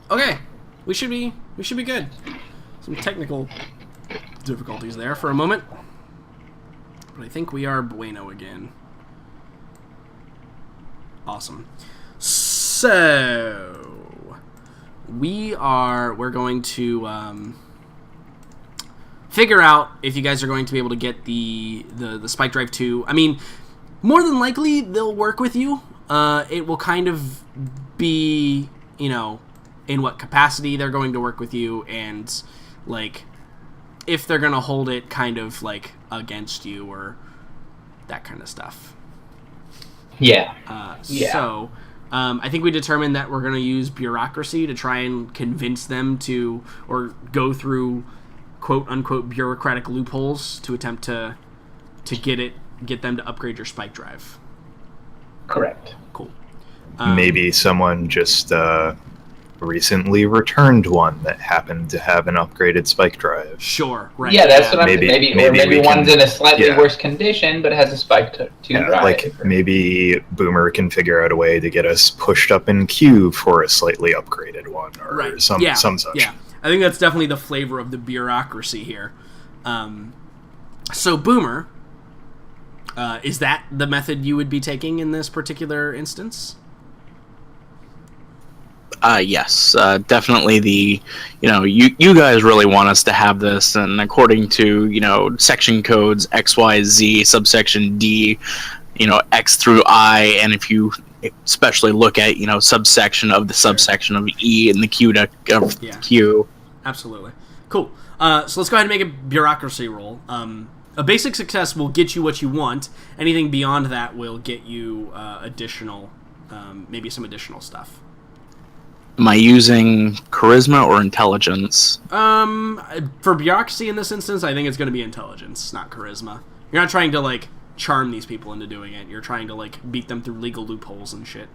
Okay, we should be good. Some technical difficulties there for a moment, but I think we are bueno again. Awesome. So we're going to figure out if you guys are going to be able to get the spike drive 2. I mean, more than likely they'll work with you. It will kind of be, in what capacity they're going to work with you, and like if they're going to hold it kind of like against you or that kind of stuff. Yeah. So I think we determined that we're going to use bureaucracy to try and convince them to, or go through quote unquote bureaucratic loopholes to attempt to get them to upgrade your spike drive. Correct. Cool. Maybe someone just recently returned one that happened to have an upgraded spike drive. Sure, right. Yeah, that's what I'm maybe one's in a slightly worse condition but has a spike to drive. Like maybe Boomer can figure out a way to get us pushed up in queue for a slightly upgraded one, or some such. Yeah, I think that's definitely the flavor of the bureaucracy here. So Boomer, is that the method you would be taking in this particular instance? Yes, definitely you guys really want us to have this, and according to, section codes XYZ, subsection D, X through I, and if you especially look at, subsection of the subsection of E in the Q to Q. Absolutely. Cool. So let's go ahead and make a bureaucracy roll. A basic success will get you what you want. Anything beyond that will get you additional, maybe some additional stuff. Am I using charisma or intelligence? For bureaucracy in this instance, I think it's going to be intelligence, not charisma. You're not trying to, charm these people into doing it. You're trying to, beat them through legal loopholes and shit.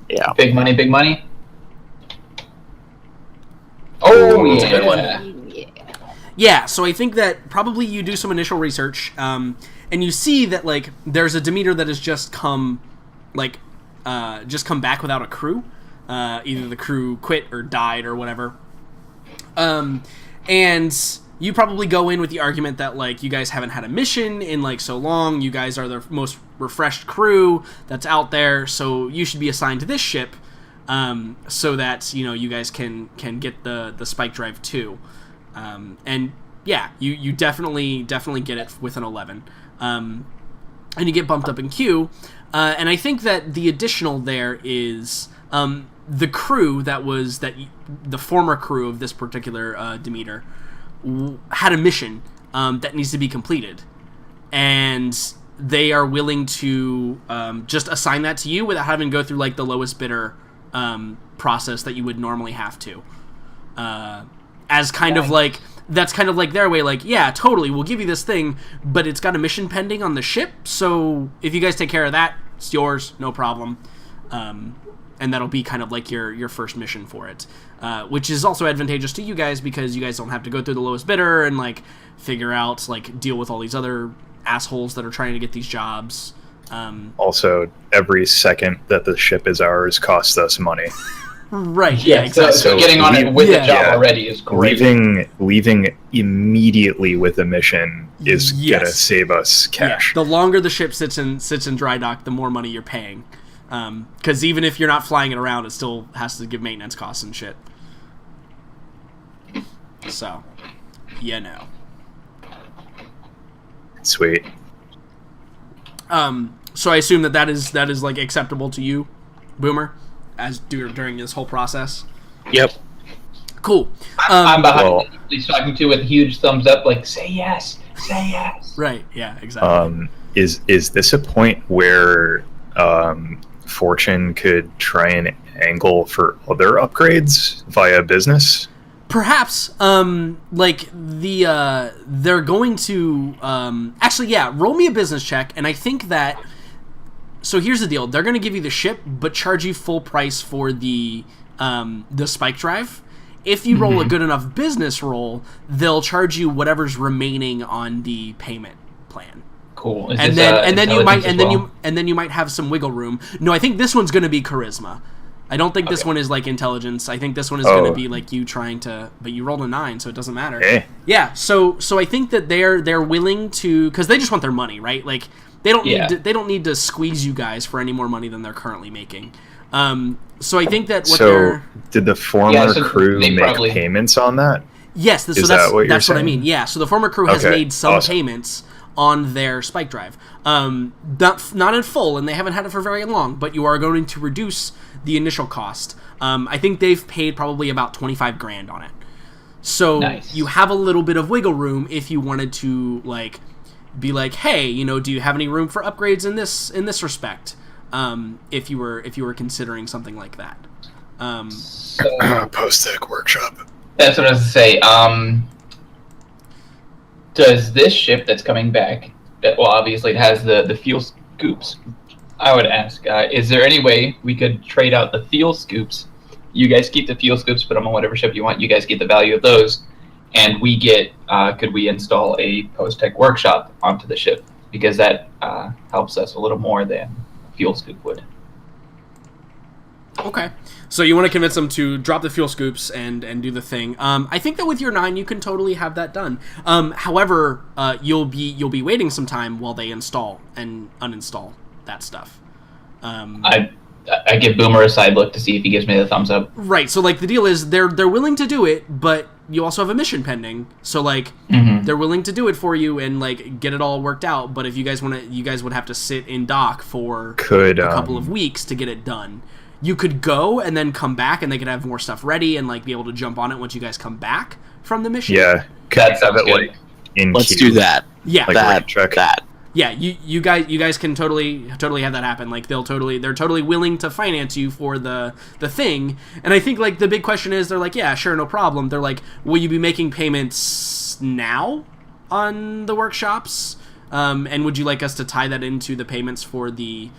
Yeah. Big money, big money. Oh, yeah. That's a good one. Yeah, so I think that probably you do some initial research, and you see that, there's a Demeter that has just come back without a crew. Either the crew quit or died or whatever. And you probably go in with the argument that, you guys haven't had a mission in, so long. You guys are the most refreshed crew that's out there, so you should be assigned to this ship, so that, you guys can get the spike drive too. And, yeah, you definitely get it with an 11. And you get bumped up in queue. And I think that the additional there is... the crew the former crew of this particular Demeter had a mission that needs to be completed, and they are willing to just assign that to you without having to go through the lowest bidder process that you would normally have to. As kind of that's kind of their way, yeah, totally, we'll give you this thing, but it's got a mission pending on the ship, so if you guys take care of that, it's yours, no problem. And that'll be kind of your first mission for it, which is also advantageous to you guys because you guys don't have to go through the lowest bidder and figure out deal with all these other assholes that are trying to get these jobs. Also, every second that the ship is ours costs us money. Right. Yeah. Exactly. So getting on it with the job already is great. Leaving immediately with a mission is gonna save us cash. Yeah. The longer the ship sits in dry dock, the more money you're paying. Because even if you're not flying it around, it still has to give maintenance costs and shit. So, Sweet. So I assume that is acceptable to you, Boomer, as during this whole process. Yep. Cool. I'm behind you, talking to with a huge thumbs up, say yes, say yes. Right. Yeah. Exactly. Is this a point where Fortune could try and angle for other upgrades via business? Perhaps, they're going to, roll me a business check, and I think that, so here's the deal, they're going to give you the ship, but charge you full price for the spike drive. If you roll a good enough business roll, they'll charge you whatever's remaining on the payment plan. Cool. And then you might have some wiggle room. No, I think this one's going to be charisma. I don't think this Okay. one is like intelligence. I think this one is Oh. going to be like you trying to, but you rolled a 9, so it doesn't matter. Eh. Yeah, so I think that they're willing to, because they just want their money, right? Like they don't Yeah. need to squeeze you guys for any more money than they're currently making. So I think that what So, they're did the former Yeah, so crew they make probably- payments on that? yes, so Is that's that what you're that's what I saying? mean. Yeah, so the former crew has Okay, made some awesome. payments on their spike drive, not in full, and they haven't had it for very long. But you are going to reduce the initial cost. I think they've paid probably about 25 grand on it. So Nice. you have a little bit of wiggle room if you wanted to like be like, hey, you know, do you have any room for upgrades in this respect? If you were considering something like that. So Post-tech workshop. that's what I was to say. Does this ship that's coming back, well, obviously it has the fuel scoops. I would ask, is there any way we could trade out the fuel scoops? You guys keep the fuel scoops, put them on whatever ship you want. You guys get the value of those, and we get. Could we install a post-tech workshop onto the ship? Because that helps us a little more than a fuel scoop would. Okay. So you want to convince them to drop the fuel scoops and do the thing. I think that with your 9, you can totally have that done. However, you'll be waiting some time while they install and uninstall that stuff. I give Boomer a side look to see if he gives me the thumbs up. Right. So like the deal is they're willing to do it, but you also have a mission pending. So like they're willing to do it for you and like get it all worked out. But if you guys want to, you guys would have to sit in dock for a couple of weeks to get it done. You could go and then come back, and they could have more stuff ready and like be able to jump on it once you guys come back from the mission. Yeah, could That have sounds it good. like in Let's queue. do that. Yeah. Like that. rank check. That. Yeah, you guys can totally have that happen. Like they're totally willing to finance you for the thing. And I think like the big question is they're like, yeah, sure, no problem. They're like, will you be making payments now on the workshops? And would you like us to tie that into the payments for the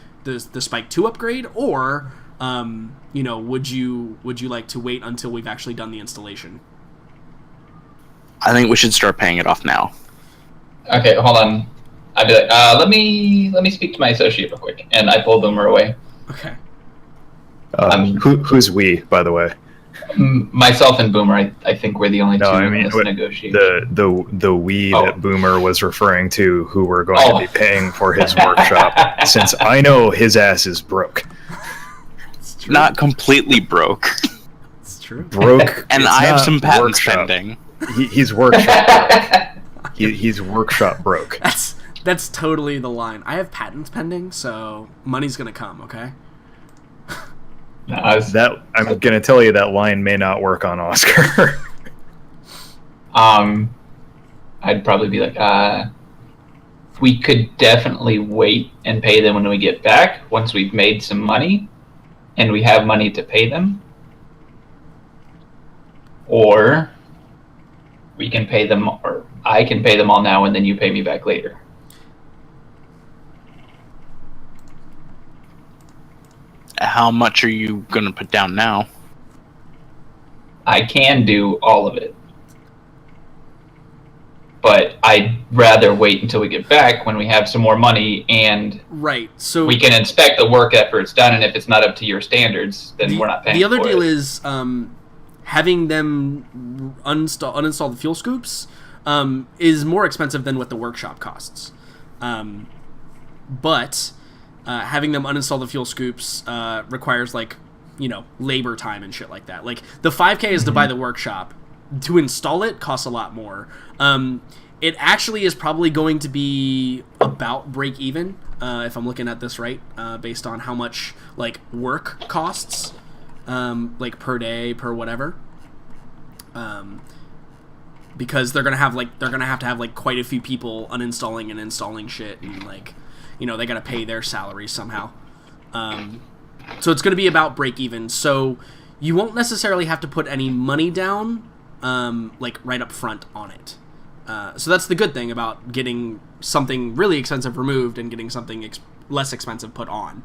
Spike 2 upgrade, or you know, would you like to wait until we've actually done the installation? I think we should start paying it off now. Okay, hold on. I'd be like, let me speak to my associate real quick, and I pull Boomer away. Okay. Who's we, by the way? Myself and Boomer, I think we're the only two No, I in mean this what- negotiation. the we Oh. that Boomer was referring to, who we're going Oh. to be paying for his workshop, since I know his ass is broke. It's true. Not completely broke. It's true. Broke, And it's I have not some patents workshop. pending. He's workshop broke. He's workshop broke. That's totally the line. I have patents pending, so money's gonna come. Okay. No, I was- That I'm gonna tell you that line may not work on Oscar. I'd probably be like, we could definitely wait and pay them when we get back once we've made some money, and we have money to pay them. Or we can pay them, or I can pay them all now, and then you pay me back later. How much are you going to put down now? I can do all of it. But I'd rather wait until we get back when we have some more money and Right. So we can inspect the work efforts done, and if it's not up to your standards, then we're not paying the other for deal it. is having them uninstall the fuel scoops is more expensive than what the workshop costs. But having them uninstall the fuel scoops requires like, you know, labor time and shit like that. Like the 5K is to buy the workshop. To install it costs a lot more. It actually is probably going to be about break even if I'm looking at this right, based on how much like work costs, like per day, per whatever. Because they're gonna have to have like quite a few people uninstalling and installing shit, and like, you know, they gotta pay their salaries somehow. So it's gonna be about break even. So you won't necessarily have to put any money down, like right up front on it. So that's the good thing about getting something really expensive removed and getting something less expensive put on.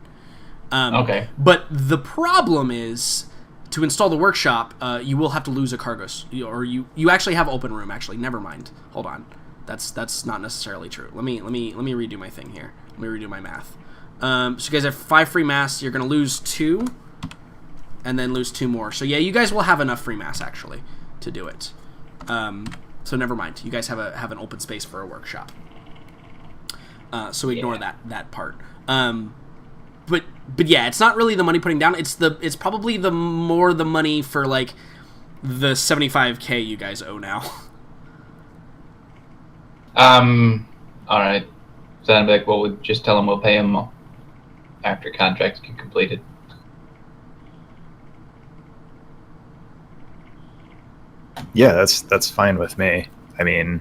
Okay. But the problem is, to install the workshop, you will have to lose a cargo, or you actually have open room. Actually, never mind. Hold on, that's not necessarily true. Let me redo my thing here. Let me redo my math. So you guys have 5 free mass. You're gonna lose 2. and then lose 2 more. So yeah, you guys will have enough free mass actually to do it. So never mind. You guys have an open space for a workshop. So ignore that part. But yeah, it's not really the money putting down. It's probably the money for like the 75K you guys owe now. All right. So then I'd be like, well, we'll just tell them we'll pay them after contracts get completed. Yeah, that's fine with me. I mean,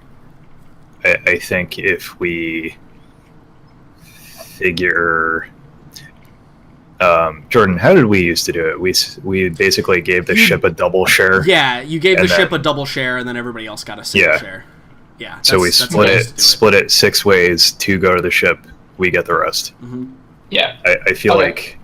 I think if we figure, Jordan, how did we used to do it? We basically gave the ship a double share. Yeah, you gave the ship a double share, and then everybody else got a single share. Yeah. So we split it 6 ways. 2 go to the ship. We get the rest. Mm-hmm. Yeah. I feel like,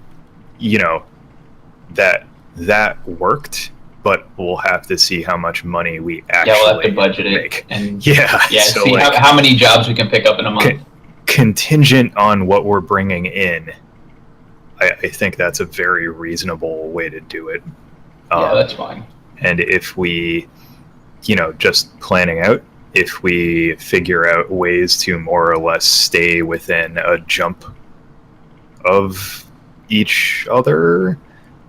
that worked, but we'll have to see how much money we actually we'll have to budget make. It. And so see how many jobs we can pick up in a month. Contingent on what we're bringing in, I think that's a very reasonable way to do it. That's fine. And if we, just planning out, if we figure out ways to more or less stay within a jump of each other,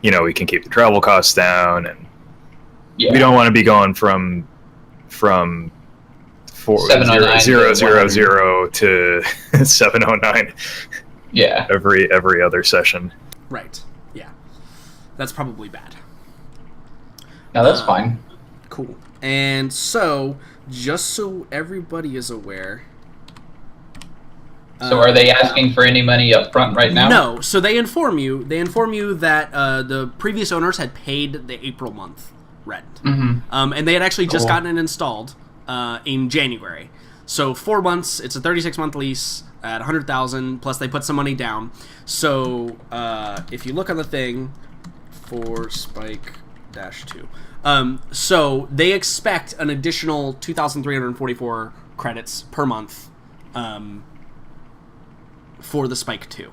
we can keep the travel costs down, and we don't want to be going from 000 to 709. Yeah. Every other session. Right. Yeah. That's probably bad. No, that's fine. Cool. And so, just so everybody is aware. So are they asking for any money up front right now? No. So they inform you that the previous owners had paid the April month rent. Mm-hmm. And they had actually just gotten it installed in January. So 4 months, it's a 36-month lease at $100,000, plus they put some money down. So if you look on the thing for Spike-2, so they expect an additional 2,344 credits per month for the Spike 2.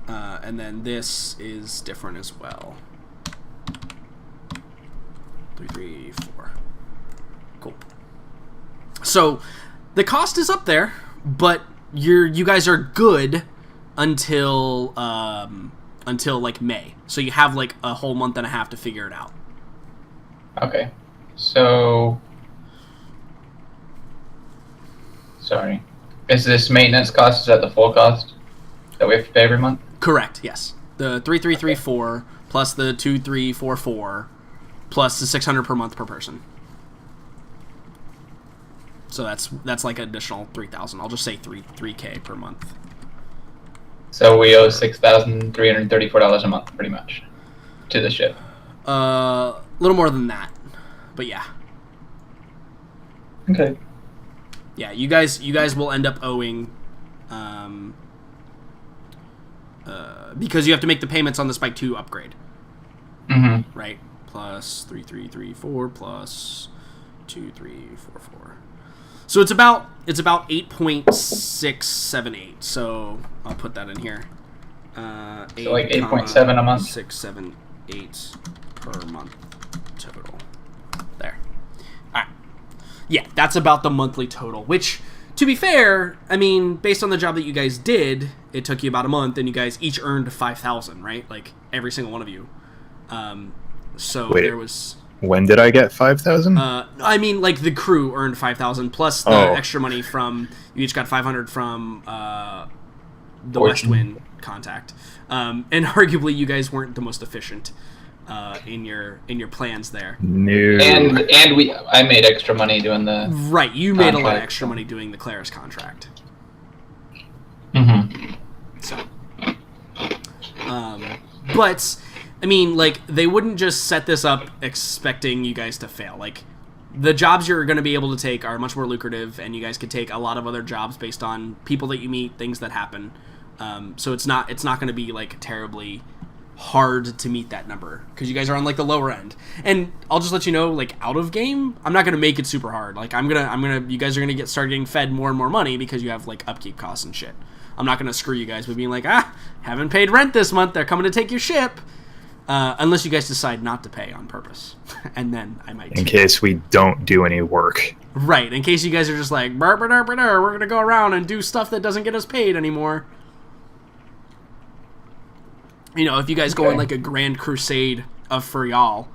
And then this is different as well. 3, 3, 4. Cool. So the cost is up there, but you guys are good until like May. So you have like a whole month and a half to figure it out. Okay. So sorry. Is this maintenance cost, is that the full cost that we have to pay every month? Correct, yes. The 3334 plus the 2344 plus the 600 per month per person. So that's like an additional 3,000. I'll just say 3K per month. So we owe $6,334 a month, pretty much, to the ship. A little more than that, but yeah. Okay. Yeah, you guys will end up owing, because you have to make the payments on the Spike 2 upgrade. Mm-hmm. Right? Plus 3334 plus 2344. So it's about 8.678. So I'll put that in here. So like 8.7 a month. 678 per month total. There. All right. Yeah, that's about the monthly total. Which, to be fair, I mean, based on the job that you guys did, it took you about a month, and you guys each earned 5,000, right? Like every single one of you. So Wait. there was. When did I get 5,000? I mean, like the crew earned 5,000 plus the extra money from you each got 500 from the West Wind contact, and arguably you guys weren't the most efficient in your plans there. No. And I made extra money doing the right. You made a lot of extra money doing the Claris contract. Mm-hmm. So, but. I mean, like, they wouldn't just set this up expecting you guys to fail. Like, the jobs you're going to be able to take are much more lucrative, and you guys could take a lot of other jobs based on people that you meet, things that happen. So it's not going to be, like, terribly hard to meet that number, because you guys are on, like, the lower end. And I'll just let you know, like, out of game, I'm not going to make it super hard. Like, you guys are going to start getting fed more and more money because you have, like, upkeep costs and shit. I'm not going to screw you guys by being like, haven't paid rent this month, they're coming to take your ship. Unless you guys decide not to pay on purpose. And then I might... In case we don't do any work. Right, in case you guys are just like, we're going to go around and do stuff that doesn't get us paid anymore. You know, if you guys go on like a grand crusade of Furial,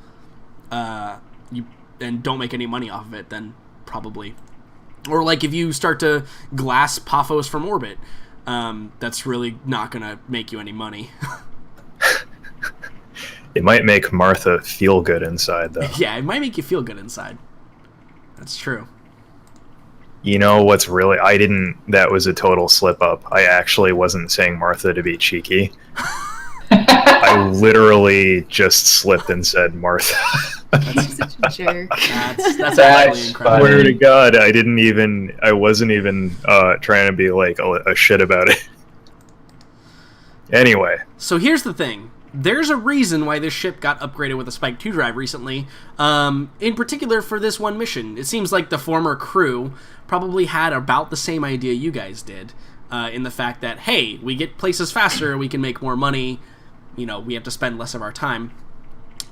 and don't make any money off of it, then probably... Or like if you start to glass Paphos from orbit, that's really not going to make you any money. It might make Martha feel good inside, though. Yeah, it might make you feel good inside. That's true. You know what's really... That was a total slip-up. I actually wasn't saying Martha to be cheeky. I literally just slipped and said Martha. You're such a jerk. That's actually incredible. Swear to God, I wasn't even trying to be like a shit about it. Anyway. So here's the thing. There's a reason why this ship got upgraded with a Spike 2 drive recently, in particular for this one mission. It seems like the former crew probably had about the same idea you guys did, in the fact that, hey, we get places faster, we can make more money, you know, we have to spend less of our time.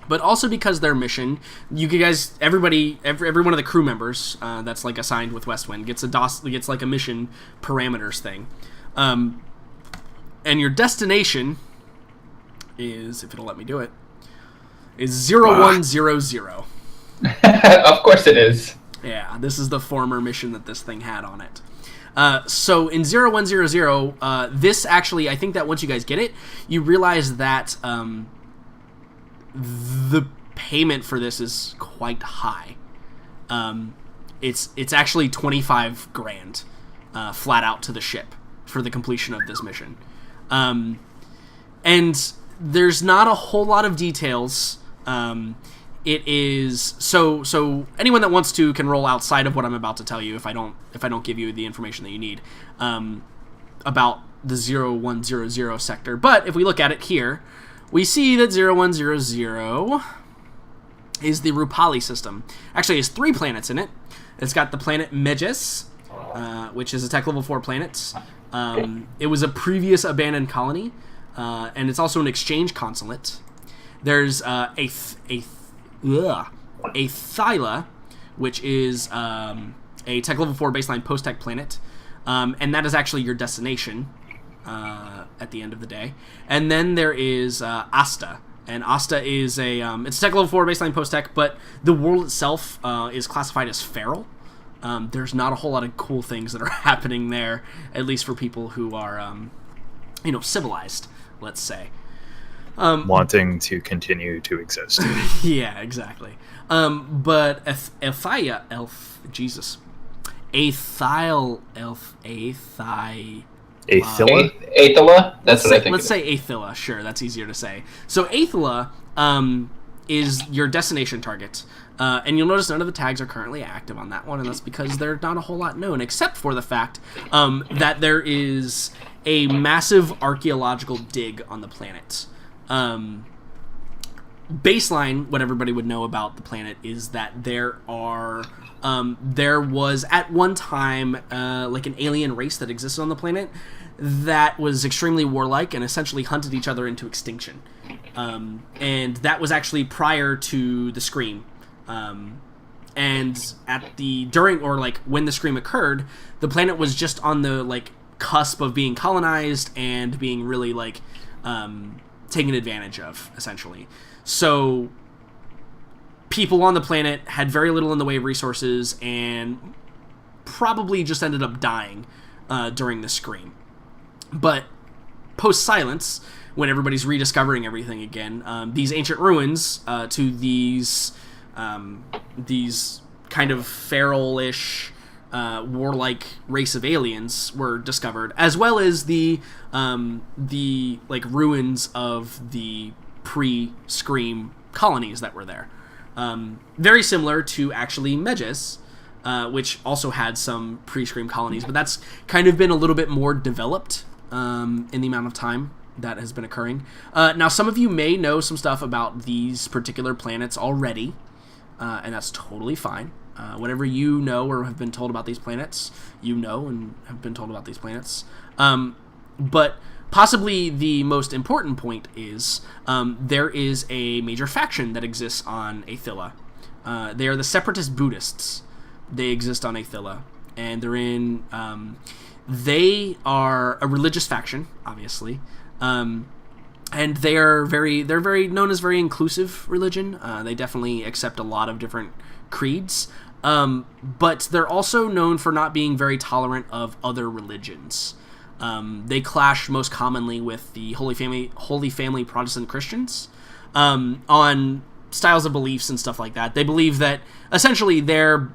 But also because their mission, you guys, every one of the crew members that's like assigned with Westwind gets like a mission parameters thing. And your destination is, if it'll let me do it, is 0100. Of course it is. Yeah, this is the former mission that this thing had on it. So in 0100, this actually, I think that once you guys get it, you realize that the payment for this is quite high. It's actually 25 grand flat out to the ship for the completion of this mission. And there's not a whole lot of details. It is so anyone that wants to can roll outside of what I'm about to tell you if I don't give you the information that you need about the 0100 sector. But if we look at it here, we see that 0100 is the Rupali system. Actually, it has 3 planets in it. It's got the planet Meges, which is a Tech Level 4 planet. It was a previous abandoned colony. And it's also an exchange consulate. There's a Thyla, which is a Tech Level 4 baseline post-tech planet, and that is actually your destination at the end of the day. And then there is Asta, and Asta is it's a Tech Level 4 baseline post-tech, but the world itself is classified as feral. There's not a whole lot of cool things that are happening there, at least for people who are, civilized, let's say. Wanting to continue to exist. Yeah, exactly. But Athila. Athila? That's what I think. Let's say Athila. Sure, that's easier to say. So Athila is your destination target. And you'll notice none of the tags are currently active on that one, and that's because there's not a whole lot known, except for the fact that there is a massive archaeological dig on the planet. Baseline, what everybody would know about the planet is that there was at one time like an alien race that existed on the planet that was extremely warlike and essentially hunted each other into extinction. And that was actually prior to the Scream. And when the Scream occurred, the planet was just on the cusp of being colonized and being really taken advantage of, essentially. So people on the planet had very little in the way of resources and probably just ended up dying during the Scream. But post-Silence, when everybody's rediscovering everything again, these ancient ruins to these kind of feral-ish warlike race of aliens were discovered, as well as the ruins of the pre-Scream colonies that were there. Very similar to actually Meges, which also had some pre-Scream colonies, but that's kind of been a little bit more developed in the amount of time that has been occurring. Now, some of you may know some stuff about these particular planets already, and that's totally fine. Whatever you know or have been told about these planets, you know and have been told about these planets. But possibly the most important point is there is a major faction that exists on Athila. They are the Separatist Buddhists. They exist on Athila, and they're in. They are a religious faction, obviously, and they're very known as very inclusive religion. They definitely accept a lot of different creeds, but they're also known for not being very tolerant of other religions. They clash most commonly with the Holy Family Protestant Christians on styles of beliefs and stuff like that. They believe that essentially their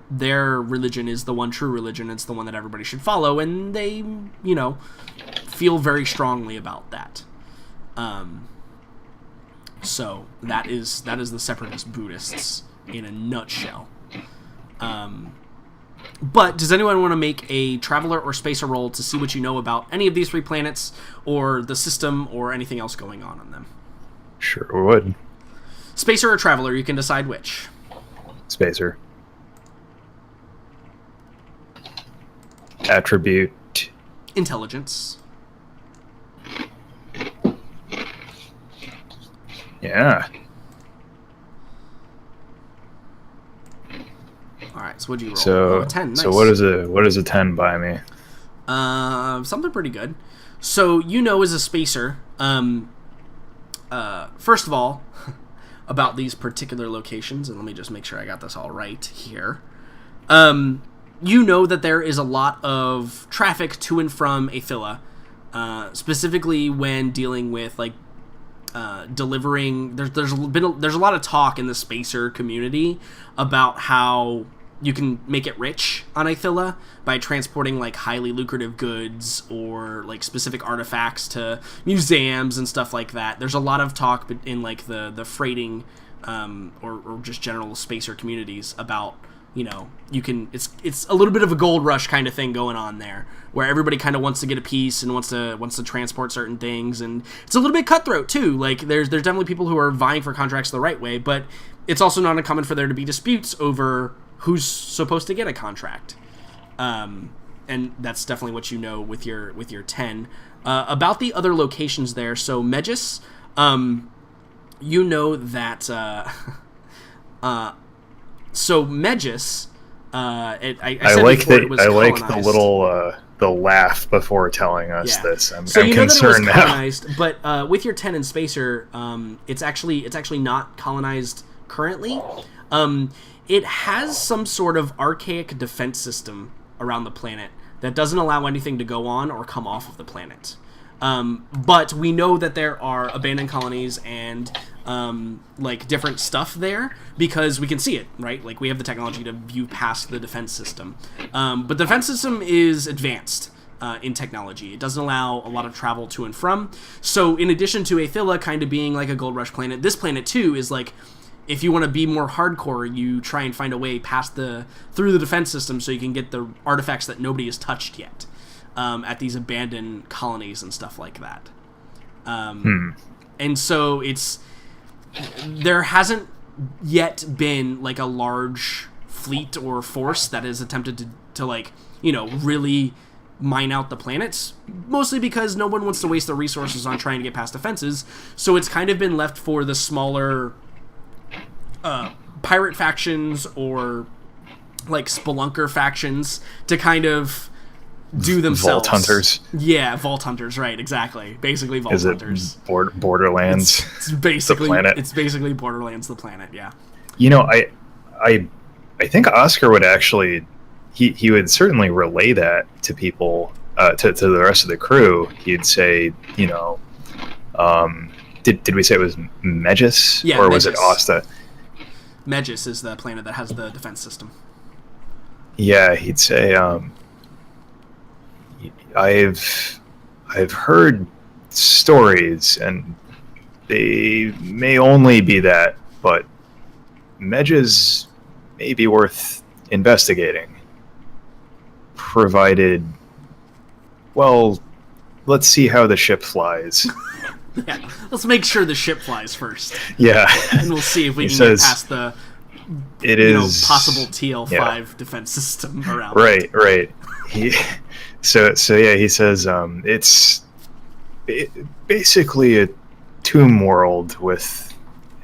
religion is the one true religion. It's the one that everybody should follow, and they, feel very strongly about that. So that is the Separatist Buddhists in a nutshell. But does anyone want to make a traveler or spacer roll to see what you know about any of these 3 planets or the system or anything else going on them? Sure would. Spacer or traveler, you can decide which. Spacer. Attribute. Intelligence. Yeah. All right, so what'd you roll? So, 10. Nice. So what does a 10 buy me? Something pretty good. So as a spacer, first of all, about these particular locations, and let me just make sure I got this all right here. That there is a lot of traffic to and from Athila, specifically when dealing with delivering. There's a lot of talk in the spacer community about how you can make it rich on Athila by transporting highly lucrative goods or specific artifacts to museums and stuff like that. There's a lot of talk in the freighting or just general spacer communities about it's a little bit of a gold rush kind of thing going on there, where everybody kind of wants to get a piece and wants to transport certain things, and it's a little bit cutthroat too. There's definitely people who are vying for contracts the right way, but it's also not uncommon for there to be disputes over who's supposed to get a contract, and that's definitely what with your 10. About the other locations there, so Megis, that so Megis, I like the little the laugh before telling us this. I'm concerned that it was colonized, now. But with your 10 and spacer, it's actually not colonized currently. It has some sort of archaic defense system around the planet that doesn't allow anything to go on or come off of the planet. But we know that there are abandoned colonies and different stuff there because we can see it, right? We have the technology to view past the defense system. But the defense system is advanced in technology. It doesn't allow a lot of travel to and from. So in addition to Athila kind of being a gold rush planet, this planet too is if you want to be more hardcore, you try and find a way through the defense system so you can get the artifacts that nobody has touched yet at these abandoned colonies and stuff like that. And so there hasn't yet been a large fleet or force that has attempted to really mine out the planets, mostly because no one wants to waste their resources on trying to get past defenses. So it's kind of been left for the smaller pirate factions or spelunker factions to kind of do themselves. Vault hunters. Yeah, vault hunters, right, exactly. Basically vault hunters. Borderlands. It's basically the planet. It's basically Borderlands the planet, yeah. I think Oscar would actually he would certainly relay that to people to the rest of the crew. He'd say, did we say it was Megis? Yeah, or Megis. Was it Asta? Megis is the planet that has the defense system. Yeah, he'd say, I've heard stories, and they may only be that, but Megis may be worth investigating. Provided, well, let's see how the ship flies. Yeah, let's make sure the ship flies first. Yeah. And we'll see if we can get past the possible TL5 defense system around. Right. He says, basically a tomb world with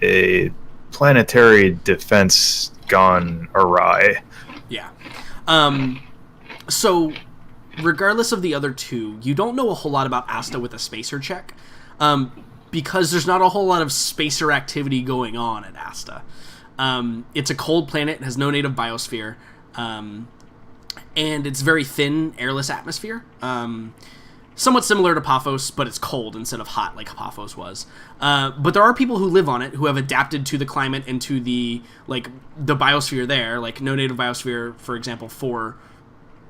a planetary defense gone awry. Yeah. So, regardless of the other two, you don't know a whole lot about Asta with a spacer check, because there's not a whole lot of spacer activity going on at Asta. It's a cold planet, has no native biosphere, and it's very thin, airless atmosphere. Somewhat similar to Paphos, but it's cold instead of hot like Paphos was. But there are people who live on it who have adapted to the climate and to the biosphere there, like no native biosphere, for example, for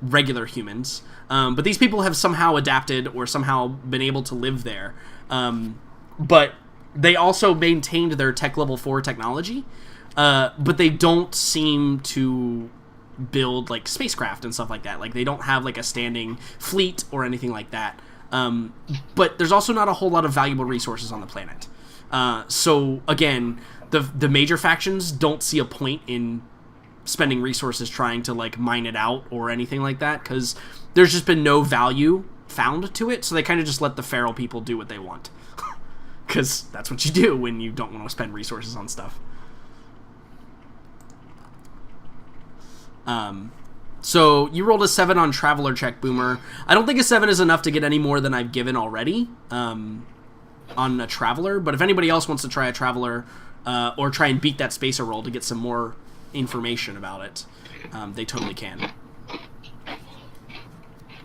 regular humans. But these people have somehow adapted or somehow been able to live there. But they also maintained their tech level 4 technology, but they don't seem to build like spacecraft and stuff like that. Like they don't have like a standing fleet or anything like that. But there's also not a whole lot of valuable resources on the planet. So again, the major factions don't see a point in spending resources trying to like mine it out or anything like that, because there's just been no value found to it. So they kind of just let the feral people do what they want, because that's what you do when you don't want to spend resources on stuff. So you rolled a 7 on Traveler check, Boomer. I don't think a 7 is enough to get any more than I've given already on a Traveler, but if anybody else wants to try a Traveler or try and beat that spacer roll to get some more information about it, they totally can.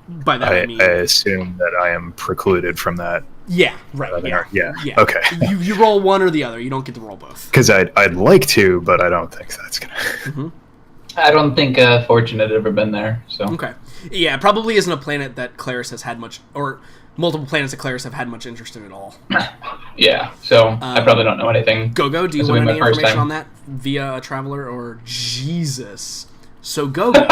By that I mean... I assume that I am precluded from that. Yeah, right. Yeah. Okay. you roll one or the other. You don't get to roll both. Because I'd like to, but I don't think that's going to... Mm-hmm. I don't think Fortune had ever been there, so... Okay. Yeah, it probably isn't a planet that Claris has had much... Or multiple planets that Claris have had much interest in at all. Yeah, so I probably don't know anything. Gogo, do you want any information on that via a Traveler or... Jesus. So Gogo...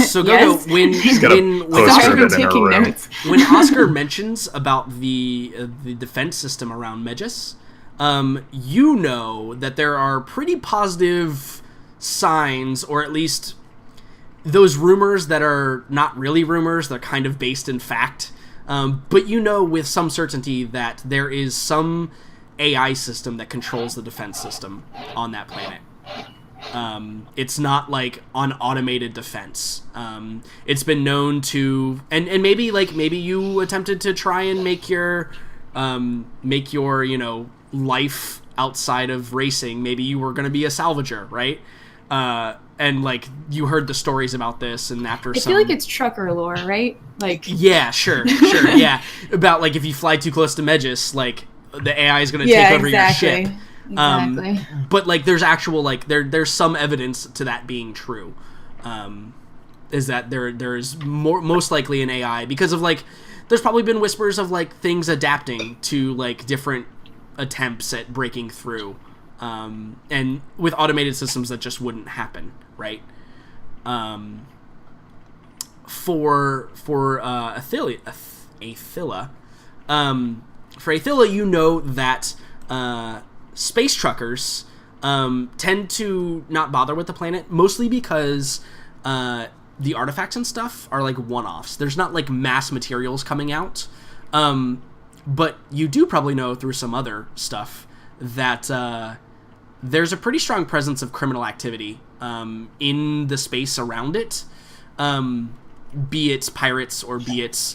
So Gogo, Yes. when I'm taking notes. when Oscar mentions about the defense system around Megis, you know that there are pretty positive signs, or at least those rumors that are not really rumors, they're kind of based in fact, but you know with some certainty that there is some AI system that controls the defense system on that planet. It's not like on automated defense. It's been known to, and maybe you attempted to try and make your life outside of racing. Maybe you were going to be a salvager, right? And like you heard the stories about this, and after I feel like it's trucker lore, right? Like yeah, sure, yeah, about like if you fly too close to Megis, like the AI is going to take over your ship. Exactly. But like there's actual like there's some evidence to that being true. Is that there is most likely an AI, because of like there's probably been whispers of like things adapting to like different attempts at breaking through, and with automated systems that just wouldn't happen, right? For Athila, you know that space truckers tend to not bother with the planet, mostly because the artifacts and stuff are like one-offs. There's not like mass materials coming out, but you do probably know through some other stuff that there's a pretty strong presence of criminal activity in the space around it, be it pirates or be it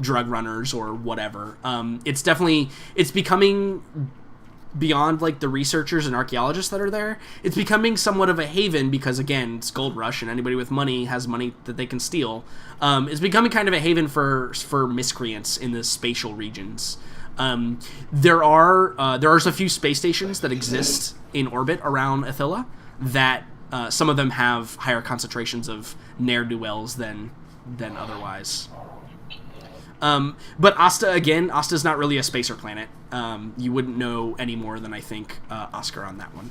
drug runners or whatever. It's becoming, beyond like the researchers and archaeologists that are there, it's becoming somewhat of a haven, because again, it's gold rush and anybody with money has money that they can steal. It's becoming kind of a haven for miscreants in the spatial regions. There are a few space stations that exist in orbit around Athila that some of them have higher concentrations of ne'er-do-wells than otherwise. But Asta's not really a spacer planet. You wouldn't know any more than I think Oscar on that one.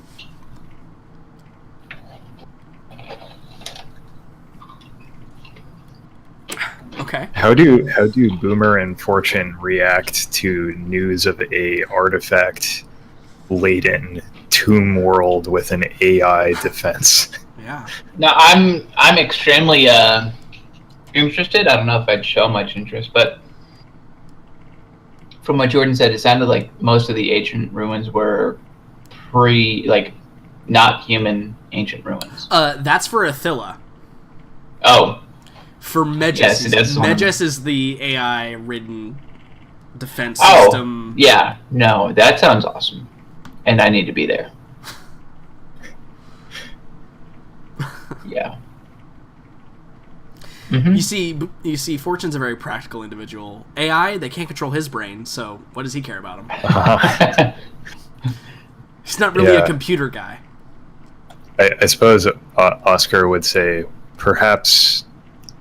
Okay. How do Boomer and Fortune react to news of a artifact laden tomb world with an AI defense? Yeah. Now I'm extremely interested. I don't know if I'd show much interest, but from what Jordan said, it sounded like most of the ancient ruins were not human ancient ruins. That's for Athila. Oh. For Meges, Yes, that's Meges is the AI-ridden defense Oh, system. yeah. No, that sounds awesome. And I need to be there. Yeah. You see, Fortune's a very practical individual. AI, they can't control his brain, so what does he care about him? He's not really a computer guy. I suppose Oscar would say, perhaps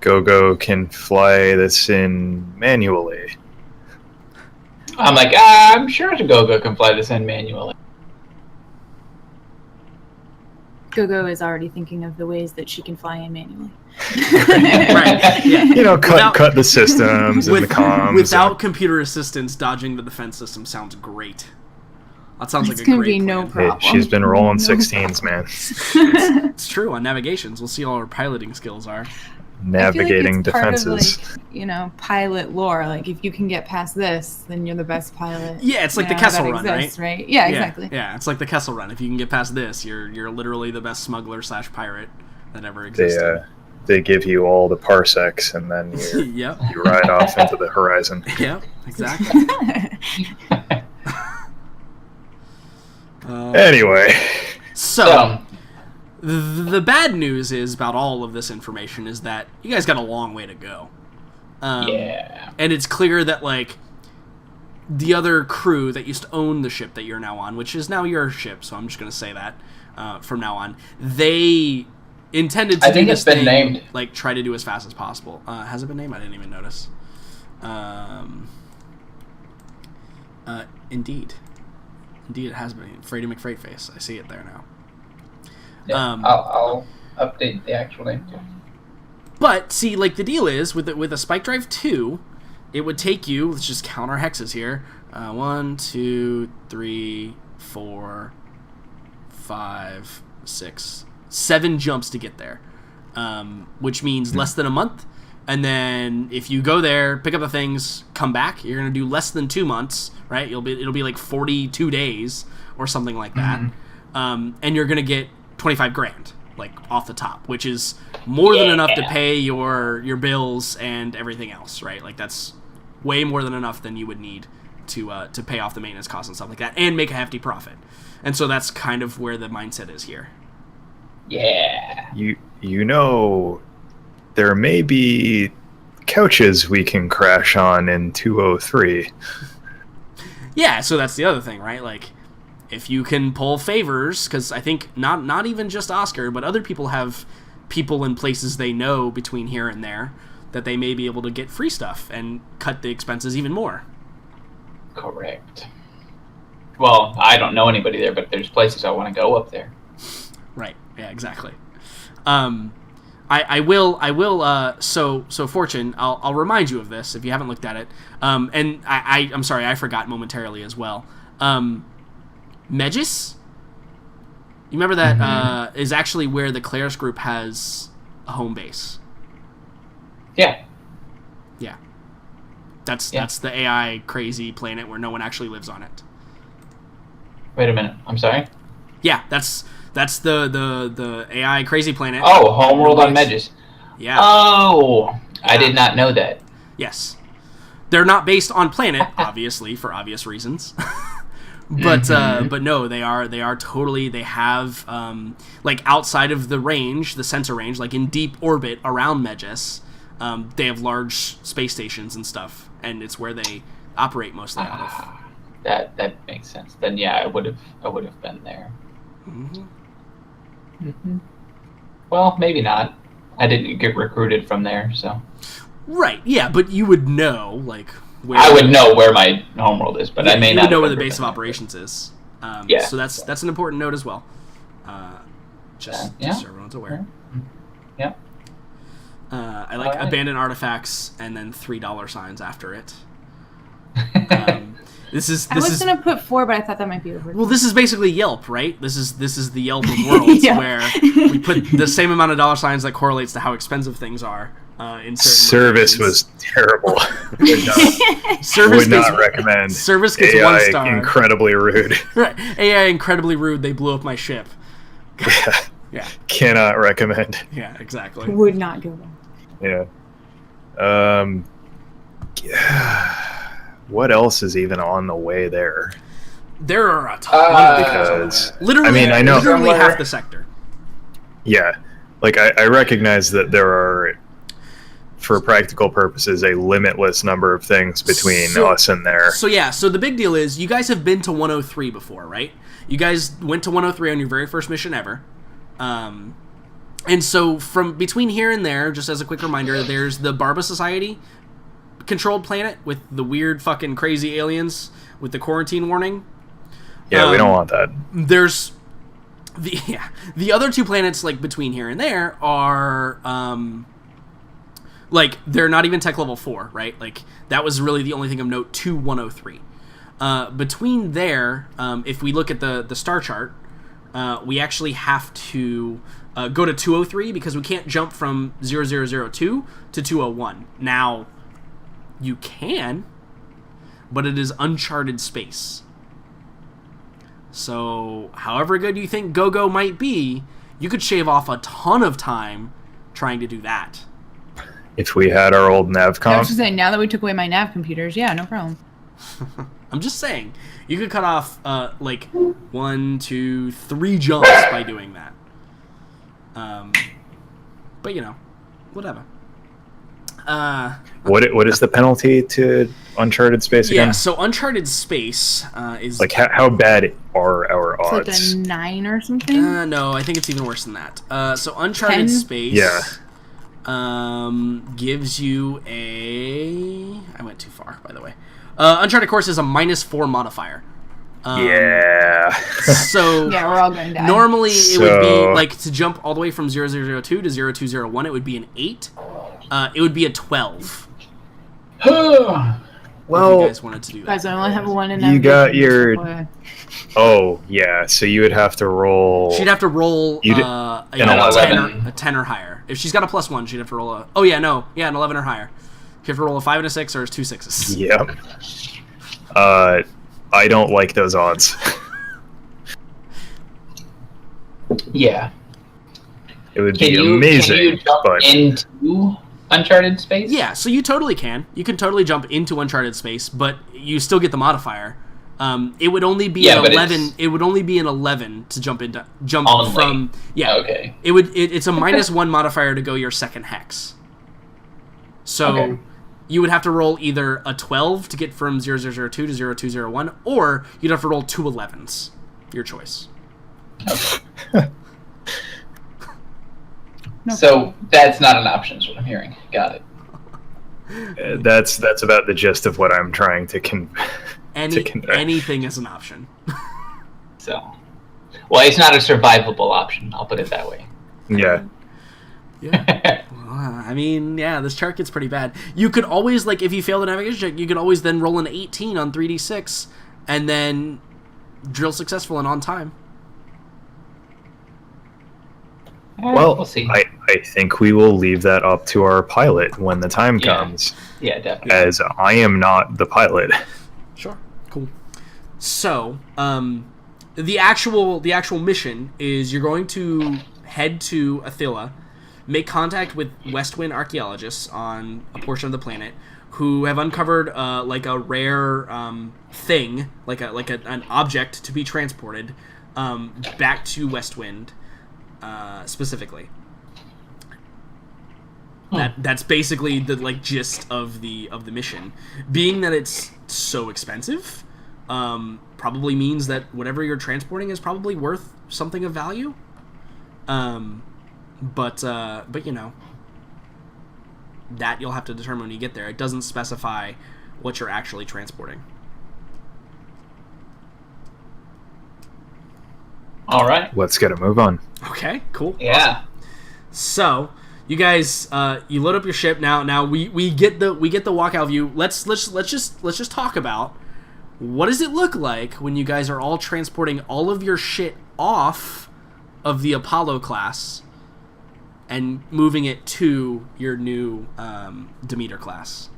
Gogo can fly this in manually. I'm like, I'm sure Gogo can fly this in manually. Gogo is already thinking of the ways that she can fly in manually. Right. Yeah. You know, cut the systems and the comms. Without computer assistance, dodging the defense system sounds great. That sounds like a great It's gonna be no plan. problem. She's been rolling 16s, man. It's true. On navigations, we'll see all her piloting skills are. Navigating I feel like it's defenses. part of, like, pilot lore. Like, if you can get past this, then you're the best pilot. Yeah, it's like the Kessel Run, exists, right? Yeah, exactly. Yeah, it's like the Kessel Run. If you can get past this, you're literally the best smuggler / pirate that ever existed. They give you all the parsecs, and then Yep. you ride off into the horizon. Yep, exactly. Anyway, So, the bad news is about all of this information is that you guys got a long way to go. Yeah. And it's clear that, like, the other crew that used to own the ship that you're now on, which is now your ship, so I'm just going to say that from now on, they intended to do this thing, named. like, try to do as fast as possible. Has it been named? I didn't even notice. Indeed. Indeed, it has been. Frady McFreightface. I see it there now. Yeah, I'll update the actual name too. But see, like, the deal is with a Spike Drive 2, it would take you. Let's just count our hexes here. 1, 2, 3, 4, 5, 6, 7 jumps to get there, which means less than a month. And then if you go there, pick up the things, come back, you're gonna do less than 2 months, right? It'll be like 42 days or something like that, and you're gonna get 25 grand, like, off the top, which is more than enough to pay your bills and everything else, right? Like, that's way more than enough than you would need to pay off the maintenance costs and stuff like that, and make a hefty profit. And so that's kind of where the mindset is here. Yeah. You know, there may be couches we can crash on in 203. Yeah, so that's the other thing, right? Like, if you can pull favors, because I think not even just Oscar, but other people have people in places they know between here and there that they may be able to get free stuff and cut the expenses even more. Correct. Well, I don't know anybody there, but there's places I want to go up there. Right. Yeah, exactly. I will. So Fortune, I'll remind you of this if you haven't looked at it. And I'm sorry, I forgot momentarily as well. Meges? You remember that is actually where the Claris group has a home base. Yeah. Yeah. That's the AI crazy planet where no one actually lives on it. Wait a minute. I'm sorry? Yeah, that's the AI crazy planet. Oh, Homeworld on Meges. Yeah. Oh, I did not know that. Yes. They're not based on planet, obviously, for obvious reasons. But no, they are totally. They have like, outside of the range, the sensor range, like in deep orbit around Meges, they have large space stations and stuff, and it's where they operate mostly out of. That makes sense. Then yeah, I would have been there. Well, maybe not. I didn't get recruited from there, so. Right. Yeah, but you would know, like, where. I would know where my homeworld is, but I may you not would know where the ever base of been there. operations is. Yeah. So that's an important note as well. Just so everyone's aware. Yeah. I like Alright. abandoned artifacts and then $3 signs after it. This is I was gonna put 4, but I thought that might be over. well, this is basically Yelp, right? This is the Yelp of worlds Yeah. where we put the same amount of dollar signs that correlates to how expensive things are. In certain Service locations. was terrible. Would not recommend. Service gets AI 1 star. incredibly rude. Right. AI incredibly rude. They blew up my ship. Yeah. Yeah. Cannot recommend. Yeah. Exactly. Would not go there. Yeah. What else is even on the way there? There are a ton of Because things. Literally, I mean, I know literally somewhere- half the sector. Yeah, like I recognize that there are, for practical purposes, a limitless number of things between us and there. So yeah, so the big deal is you guys have been to 103 before, right? You guys went to 103 on your very first mission ever. And so from between here and there, just as a quick reminder, there's the Barba Society controlled planet with the weird fucking crazy aliens with the quarantine warning. Yeah, we don't want that. There's the other 2 planets like between here and there are like they're not even tech level 4, right? Like that was really the only thing of note to 103. Between there, if we look at the star chart, we actually have to go to 203 because we can't jump from 0002 to 201. Now, you can, but it is uncharted space. So, however good you think GoGo might be, you could shave off a ton of time trying to do that. If we had our old I was NavCom, just saying, now that we took away my nav computers, yeah, no problem. I'm just saying, you could cut off like 1, 2, 3 jumps by doing that. But you know, whatever. what is the penalty to uncharted space again? Yeah, so uncharted space is Like how bad are our It's odds? like a 9 or something. no, I think it's even worse than that. So uncharted 10? space, Yeah. gives you a. I went too far, by the way. Uncharted course is a -4 modifier. Yeah. So Yeah, we're all going down. normally it would be So- like to jump all the way from 0002 to 0201. It would be an 8. It would be a 12. If you guys wanted to do that. Guys, I only have 1 in You every got game, your- so, Oh yeah. So you would have to roll. She'd have to roll You did- a, an 11. a 10 or higher. If she's got a +1, she'd have to roll a. Oh yeah, no, yeah, an 11 or higher. She'd have to roll a 5 and a 6 or 2 6s. Yep. I don't like those odds. Yeah. It would Can be you amazing, jump but into uncharted space? Yeah, so you totally can. You can totally jump into uncharted space, but you still get the modifier. It would only be Yeah, an but 11. it's- It would only be an 11 to jump Only. from. Yeah. Okay. It's a -1 modifier to go your second hex. So Okay. you would have to roll either a 12 to get from 0002 to 0201, or you'd have to roll 2 11s. Your choice. no So that's not an option, is what I'm hearing. Got it. that's about the gist of what I'm trying to convey. Anything is an option. So, well, it's not a survivable option. I'll put it that way. Yeah. Yeah. I mean, yeah, this chart gets pretty bad. You could always, like, if you fail the navigation check, you could always then roll an 18 on 3d6 and then drill successful and on time. Well, we'll see. I think we will leave that up to our pilot when the time Yeah. comes, Yeah, definitely. as I am not the pilot. Sure. Cool. So, the actual mission is you're going to head to Athila, make contact with Westwind archaeologists on a portion of the planet who have uncovered like a rare thing, like an object to be transported back to Westwind specifically. That's basically the like gist of the mission. Being that it's so expensive, probably means that whatever you're transporting is probably worth something of value. But you know, that you'll have to determine when you get there. It doesn't specify what you're actually transporting. All right. Let's get a move on. Okay, cool. Yeah. So, you guys, you load up your ship now. Now we get the walkout view. Let's just talk about what does it look like when you guys are all transporting all of your shit off of the Apollo class and moving it to your new Demeter class.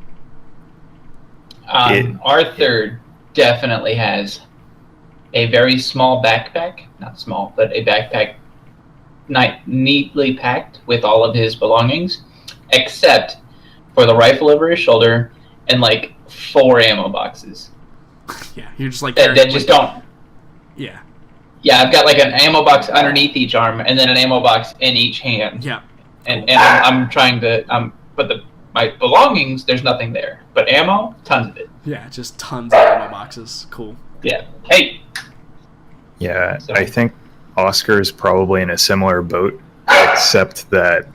Arthur definitely has a very small backpack, not small, but a backpack neatly packed with all of his belongings, except for the rifle over his shoulder and like 4 ammo boxes. Yeah, you're just like that just don't. Yeah. Yeah, I've got like an ammo box underneath each arm and then an ammo box in each hand. Yeah. And I'm trying to but my belongings, there's nothing there. But ammo, tons of it. Yeah, just tons of ammo boxes. Cool. Yeah. Hey. Yeah, So- I think Oscar's probably in a similar boat, except that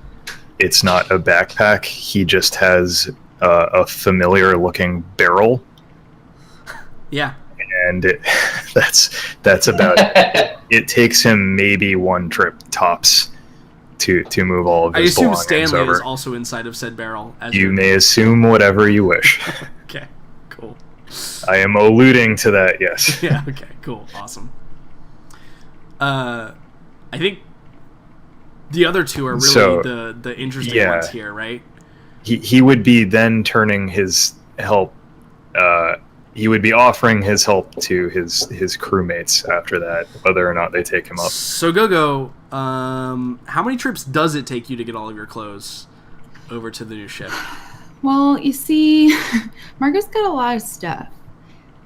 it's not a backpack. He just has a familiar-looking barrel, Yeah. and that's about it. It takes him maybe 1 trip tops to move all of I his assume belongings Stanley over. is also inside of said barrel. As You your- may assume whatever you wish. Okay, cool. I am alluding to that, yes. Yeah, okay, cool, awesome. I think the other two are really So, the interesting yeah. ones here, right? He would be then turning his help. He would be offering his help to his crewmates after that, whether or not they take him up. So Gogo, how many trips does it take you to get all of your clothes over to the new ship? Well, you see, Margaret's got a lot of stuff,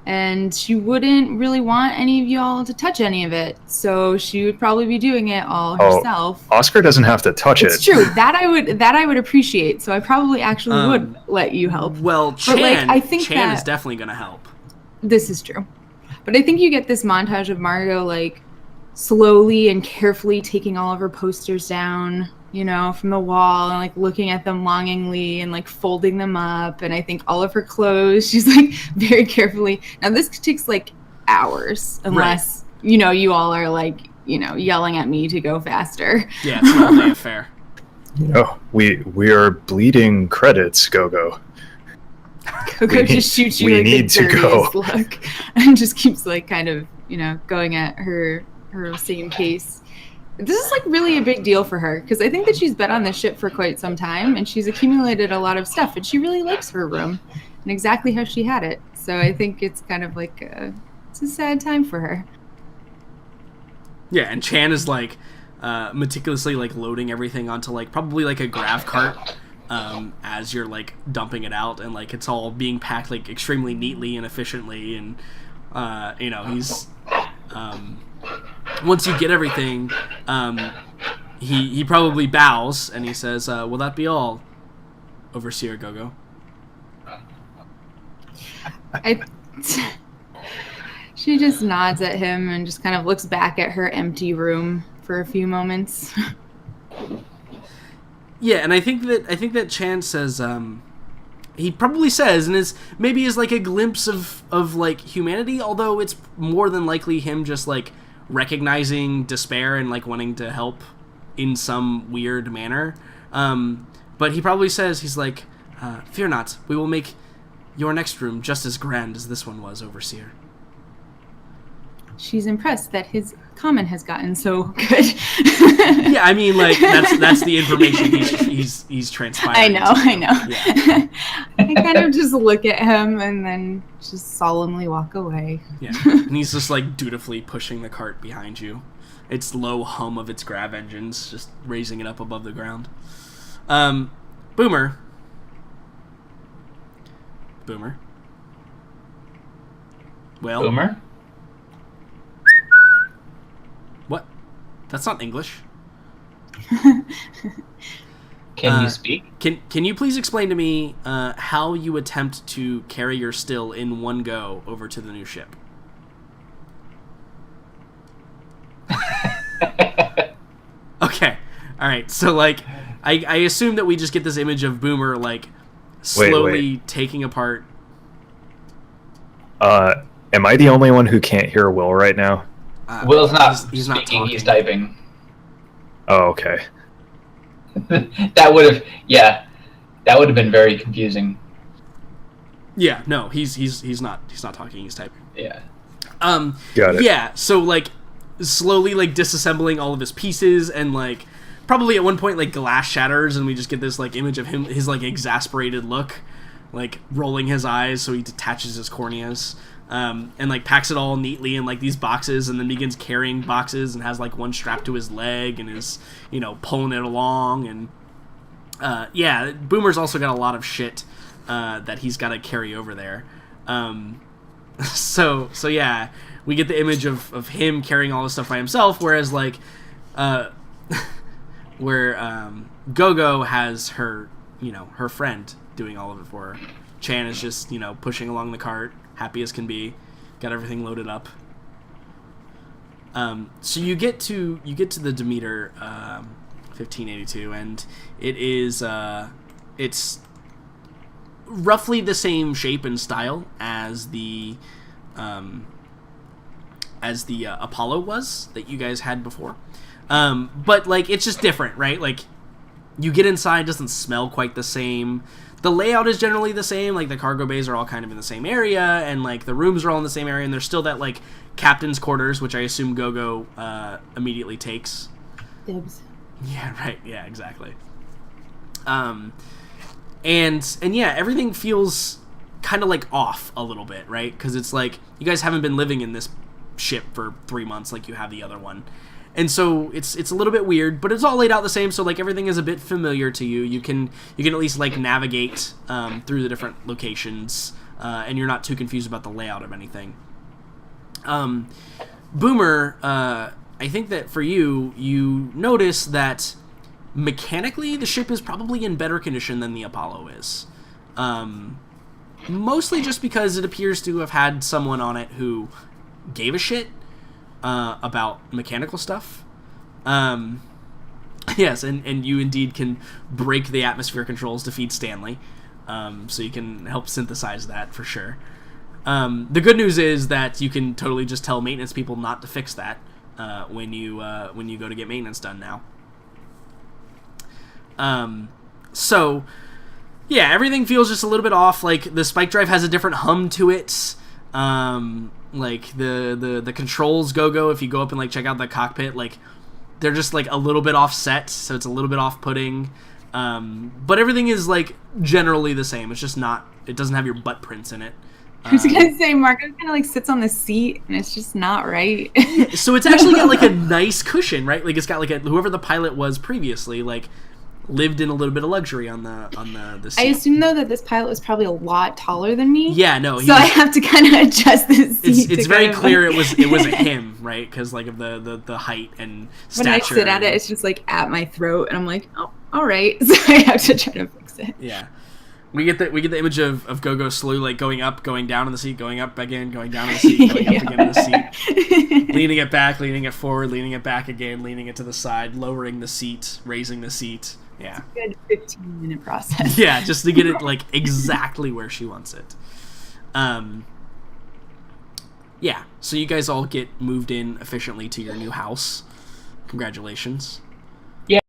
and she wouldn't really want any of y'all to touch any of it, so she would probably be doing it all Oh, herself. Oscar doesn't have to touch It's it. true. That I would appreciate, so I probably actually would let you help. Well, Chan, like, I think Chan is that- definitely going to help. This is true. But I think you get this montage of Margot, like, slowly and carefully taking all of her posters down, you know, from the wall and, like, looking at them longingly and, like, folding them up. And I think all of her clothes, she's, like, very carefully. Now, this takes, like, hours, unless, you know, you all are, like, you know, yelling at me to go faster. Yeah, it's an all-day affair. Oh, we are bleeding credits, Gogo. Coco just shoots you we like need the to go. dirtiest look and just keeps like kind of, you know, going at her same pace. This is like really a big deal for her because I think that she's been on this ship for quite some time and she's accumulated a lot of stuff and she really likes her room and exactly how she had it. So I think it's kind of like it's a sad time for her. Yeah, and Chan is like meticulously like loading everything onto like probably like a grav cart as you're like dumping it out, and like it's all being packed like extremely neatly and efficiently, and you know, he's once you get everything, he probably bows and he says, "Will that be all, Overseer Gogo?" She just nods at him and just kind of looks back at her empty room for a few moments. Yeah, and I think that Chan says, he probably says, and is like a glimpse of like humanity, although it's more than likely him just like recognizing despair and like wanting to help in some weird manner. But he probably says, he's like, "Fear not, we will make your next room just as grand as this one was, Overseer." She's impressed that his comment has gotten so good. Yeah, I mean, like that's the information he's transpiring. I know. Yeah. I kind of just look at him and then just solemnly walk away. Yeah, and he's just like dutifully pushing the cart behind you. Its low hum of its grav engines just raising it up above the ground. Boomer. Well, Boomer? what? That's not English. Can you speak? Can you please explain to me how you attempt to carry your still in one go over to the new ship? Okay, all right. So like, I assume that we just get this image of Boomer like slowly taking apart. Am I the only one who can't hear Will right now? Will's not He's speaking, not talking. he's typing. Oh, okay. That would have been very confusing. Yeah, no, he's not talking. He's typing. Yeah. Got it. Yeah, so like slowly like disassembling all of his pieces and like probably at one point like glass shatters and we just get this like image of him, his like exasperated look, like rolling his eyes so he detaches his corneas, and like packs it all neatly in like these boxes and then begins carrying boxes and has like one strapped to his leg and is, you know, pulling it along. And yeah, Boomer's also got a lot of shit that he's got to carry over there. So yeah, we get the image of him carrying all this stuff by himself, whereas like where Go-Go has her, you know, her friend doing all of it for her. Chan is just, you know, pushing along the cart, happy as can be, got everything loaded up. So you get to the Demeter 1582, and it is it's roughly the same shape and style as the Apollo was that you guys had before. But like it's just different, right? Like you get inside, it doesn't smell quite the same. The layout is generally the same, like the cargo bays are all kind of in the same area, and like the rooms are all in the same area, and there's still that like captain's quarters, which I assume Go-Go immediately takes. Dibs. Yeah, right. Yeah, exactly. And yeah, everything feels kind of like off a little bit, right? Because it's like you guys haven't been living in this ship for 3 months like you have the other one. And so it's a little bit weird, but it's all laid out the same, so like everything is a bit familiar to you. You can at least like navigate through the different locations, and you're not too confused about the layout of anything. Boomer, I think that for you notice that mechanically the ship is probably in better condition than the Apollo is. Mostly just because it appears to have had someone on it who gave a shit about mechanical stuff. Yes, and you indeed can break the atmosphere controls to feed Stanley, so you can help synthesize that for sure. The good news is that you can totally just tell maintenance people not to fix that when you go to get maintenance done now. So yeah, everything feels just a little bit off. Like the spike drive has a different hum to it. Like the controls Go-Go, if you go up and like check out the cockpit, like they're just like a little bit offset, so it's a little bit off-putting. But everything is like generally the same. It's just not. It doesn't have your butt prints in it. I was gonna say Marco kind of like sits on the seat, and it's just not right. So it's actually got like a nice cushion, right? Like it's got like whoever the pilot was previously, like lived in a little bit of luxury on the seat. I assume though that this pilot was probably a lot taller than me. Yeah, no. So I have to kind of adjust the seat. It's very clear it wasn't him, right? Because like of the height and stature. When I sit at it, it's just like at my throat, and I'm like, oh, all right. So I have to try to fix it. Yeah. We get the image of Go-Go slowly like going up, going down in the seat, going up again, going down in the seat, going up again in the seat, leaning it back, leaning it forward, leaning it back again, leaning it to the side, lowering the seat, raising the seat. Yeah. It's a good 15-minute process. Yeah, just to get it like exactly where she wants it. Yeah. So you guys all get moved in efficiently to your new house. Congratulations.